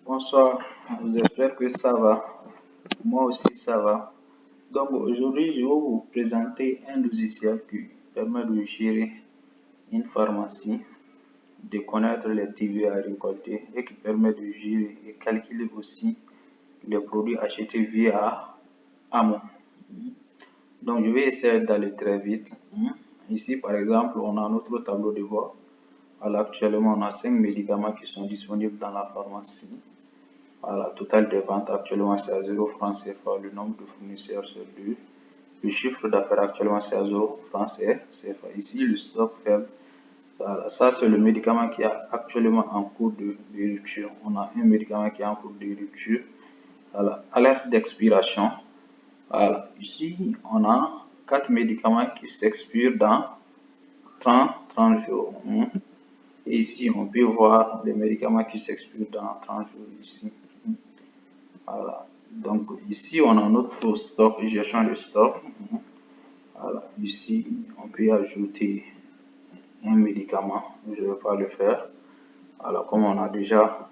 Bonsoir, j'espère que ça va. Moi aussi, ça va. Donc, aujourd'hui, je vais vous présenter un logiciel qui permet de gérer une pharmacie, de connaître les TVA à récolter et qui permet de gérer et calculer aussi les produits achetés via Amon. Donc, je vais essayer d'aller très vite. Ici, par exemple, on a notre tableau de bord. Alors, actuellement, on a 5 médicaments qui sont disponibles dans la pharmacie. Voilà, total des ventes actuellement c'est à 0 francs CFA, le nombre de fournisseurs c'est 2. Le chiffre d'affaires actuellement c'est à 0 francs CFA. Ici le stock faible, voilà, ça c'est le médicament qui est actuellement en cours de rupture. On a un médicament qui est en cours de rupture. Voilà, alerte d'expiration. Voilà, ici on a 4 médicaments qui s'expirent dans 30 jours. Et ici on peut voir les médicaments qui s'expirent dans 30 jours ici. Voilà. Donc ici on a notre stock, gestion de stock. Voilà. Ici on peut ajouter un médicament, je ne vais pas le faire. Alors comme on a déjà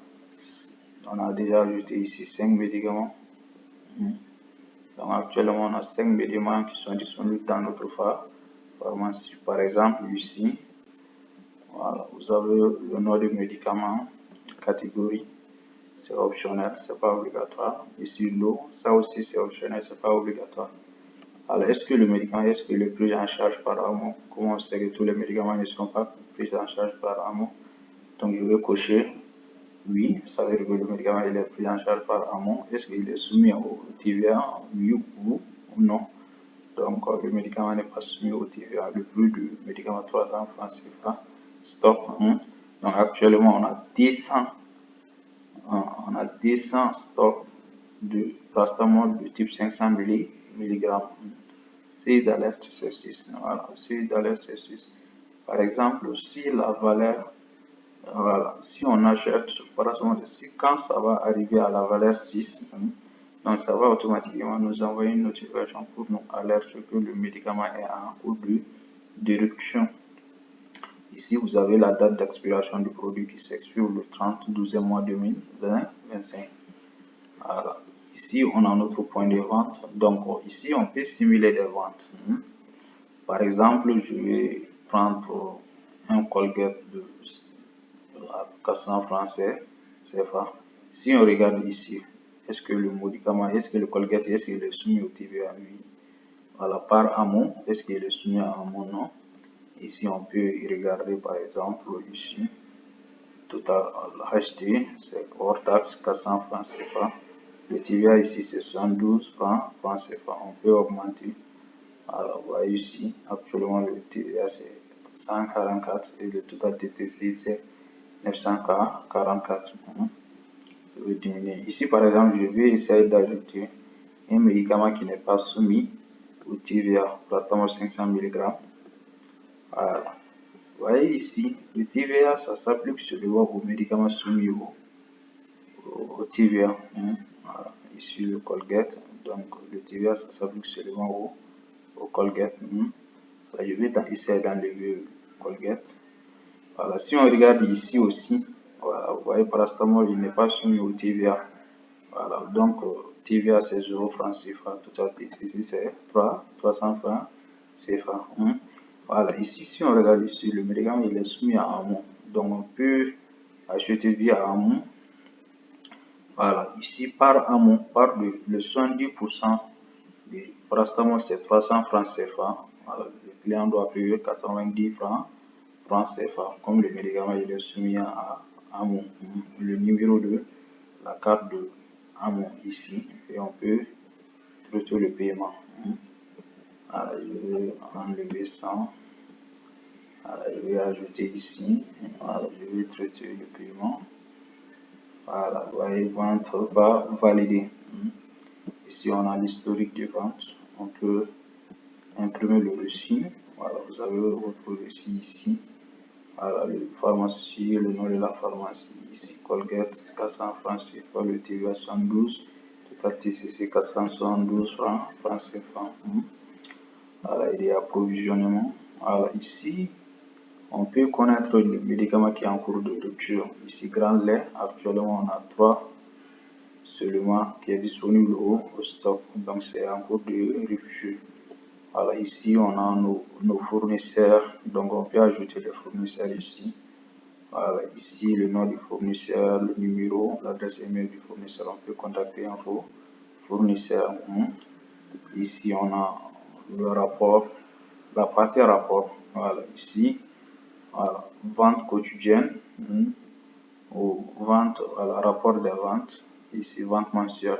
ajouté ici 5 médicaments. Donc actuellement on a 5 médicaments qui sont disponibles dans notre pharmacie. Par exemple ici, voilà, vous avez le nom du médicament, catégorie. C'est optionnel, c'est pas obligatoire. Ici l'eau, ça aussi c'est optionnel, c'est pas obligatoire. Alors est-ce que le médicament est pris en charge par Amon? Comment on sait que tous les médicaments ne sont pas pris en charge par Amon? Donc je vais cocher oui, ça veut dire que le médicament il est pris en charge par Amon. Est-ce qu'il est soumis au TVA? Oui ou non? Donc le médicament n'est pas soumis au TVA. Le prix du médicament 300 francs CFA, stop. Donc actuellement on a 200 stocks de paracétamol de type 500 mg. C'est d'alerte C6. Voilà, c'est d'alerte C6. Par exemple, si la valeur, voilà, si on achète paracétamol, quand ça va arriver à la valeur 6, donc ça va automatiquement nous envoyer une notification pour nous alerter que le médicament est en cours de rupture. Ici, vous avez la date d'expiration du produit qui s'expire le 30/12 mois 2025. Voilà. Ici, on a notre point de vente. Donc, ici, on peut simuler des ventes. Par exemple, je vais prendre un Colgate de 400 francs CFA. Si on regarde ici, est-ce que le médicament, est-ce que le Colgate, est-ce qu'il est soumis au TVA? Oui. Voilà, par Amon, est-ce qu'il est soumis à Amon? Non. Ici, on peut y regarder par exemple ici, total acheté, c'est hors taxe 400 francs CFA. Le TVA ici, c'est 72 francs CFA. On peut augmenter. Alors, vous voyez ici, actuellement, le TVA, c'est 144 et le total TTC, c'est 944. Je vais diminuer. Ici, par exemple, je vais essayer d'ajouter un médicament qui n'est pas soumis au TVA, paracétamol 500 mg. Voilà. Vous voyez ici, le TVA, ça s'applique seulement aux médicaments soumis au TVA. Voilà. Ici, le Colgate. Donc, le TVA, ça s'applique seulement au Colgate. Voilà, je vais essayer d'enlever le Colgate. Voilà. Si on regarde ici aussi, voilà, vous voyez, paracétamol, il n'est pas soumis au TVA. Voilà. Donc, TVA, c'est 0 francs CFA. Total ici, c'est 300 francs CFA. Voilà, ici, si on regarde ici, le médicament il est soumis à Amon. Donc, on peut acheter via Amon. Voilà, ici, par Amon, par le 70% du paracétamol, c'est 300 francs CFA. Voilà, le client doit payer 90 francs CFA. Comme le médicament il est soumis à Amon, le numéro de la carte de Amon ici, et on peut traiter le paiement. Voilà, je vais enlever ça. Voilà, je vais ajouter ici. Voilà, je vais traiter le paiement. Voilà, vous voyez, vente va valider. Ici, on a l'historique de vente. On peut imprimer le reçu. Voilà, vous avez votre reçu ici. Voilà, le pharmacie, le nom de la pharmacie. Ici, Colgate, 400 francs CFA, le TVA 72. Total TCC 472 francs CFA. Voilà, il y a approvisionnement. Voilà, ici, on peut connaître le médicament qui est en cours de rupture. Ici, grand lait, actuellement on a 3 seulement qui est disponible au stock, donc c'est en cours de revue. Voilà, ici on a nos fournisseurs, donc on peut ajouter les fournisseurs ici. Voilà, ici le nom du fournisseur, le numéro, l'adresse email du fournisseur, on peut contacter un fournisseur. Ici on a le rapport, la partie rapport, voilà, ici, voilà, vente quotidienne, ou vente, voilà, rapport des ventes, ici vente mensuelle.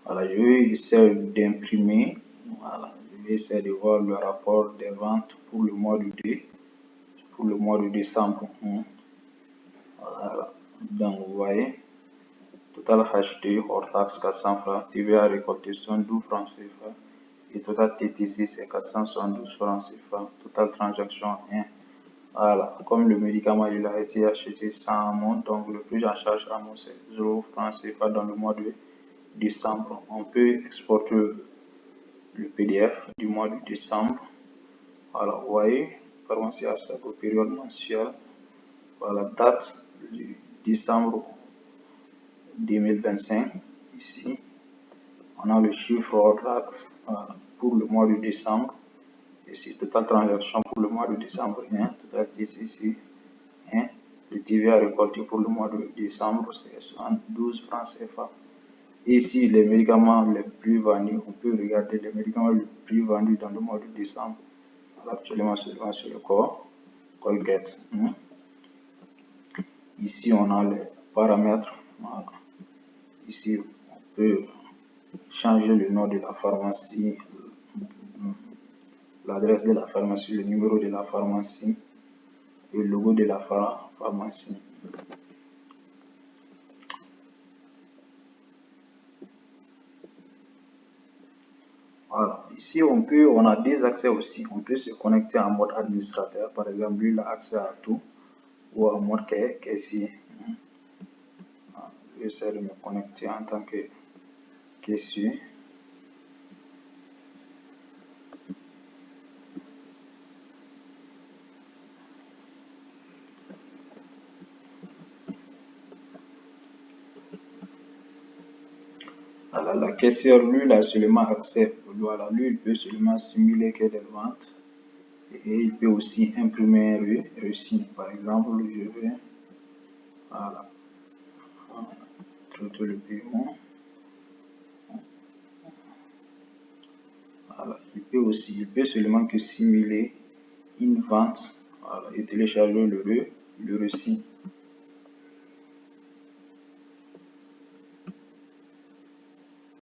Voilà, je vais essayer d'imprimer, voilà, je vais essayer de voir le rapport des ventes pour le mois de décembre. Voilà, donc vous voyez, total acheté hors taxe 400 francs, TVA récolté 72 francs CFA et total TTC c'est 472 francs CFA, total transaction 1. Voilà, comme le médicament il a été acheté sans amont, donc le prix en charge amont c'est 0 francs CFA dans le mois de décembre. On peut exporter le PDF du mois de décembre. Voilà, vous voyez, pharmacie Astaco, période mensuelle. Voilà, date du décembre 2025. Ici, on a le chiffre hors taxe pour le mois de décembre. Ici, total transaction pour le mois de décembre 1, total TCC 1. Le TVA récolté pour le mois de décembre, c'est 72 francs CFA. Ici, les médicaments les plus vendus, on peut regarder les médicaments les plus vendus dans le mois de décembre. Actuellement, seulement sur le corps, Colgate. Ici, on a les paramètres. Voilà. Ici, on peut changer le nom de la pharmacie, l'adresse de la pharmacie, le numéro de la pharmacie et le logo de la pharmacie. Voilà. Ici, on a des accès aussi. On peut se connecter en mode administrateur. Par exemple, lui, il a accès à tout. Ou en mode caissier. Je vais essayer de me connecter en tant que caissier. Alors, la caissière, lui, il a seulement accès. Voilà, lui, il peut seulement simuler que des ventes. Et il peut aussi imprimer un reçu. Par exemple, je vais, voilà, traiter le paiement. Voilà, il peut seulement que simuler une vente, voilà, et télécharger le reçu.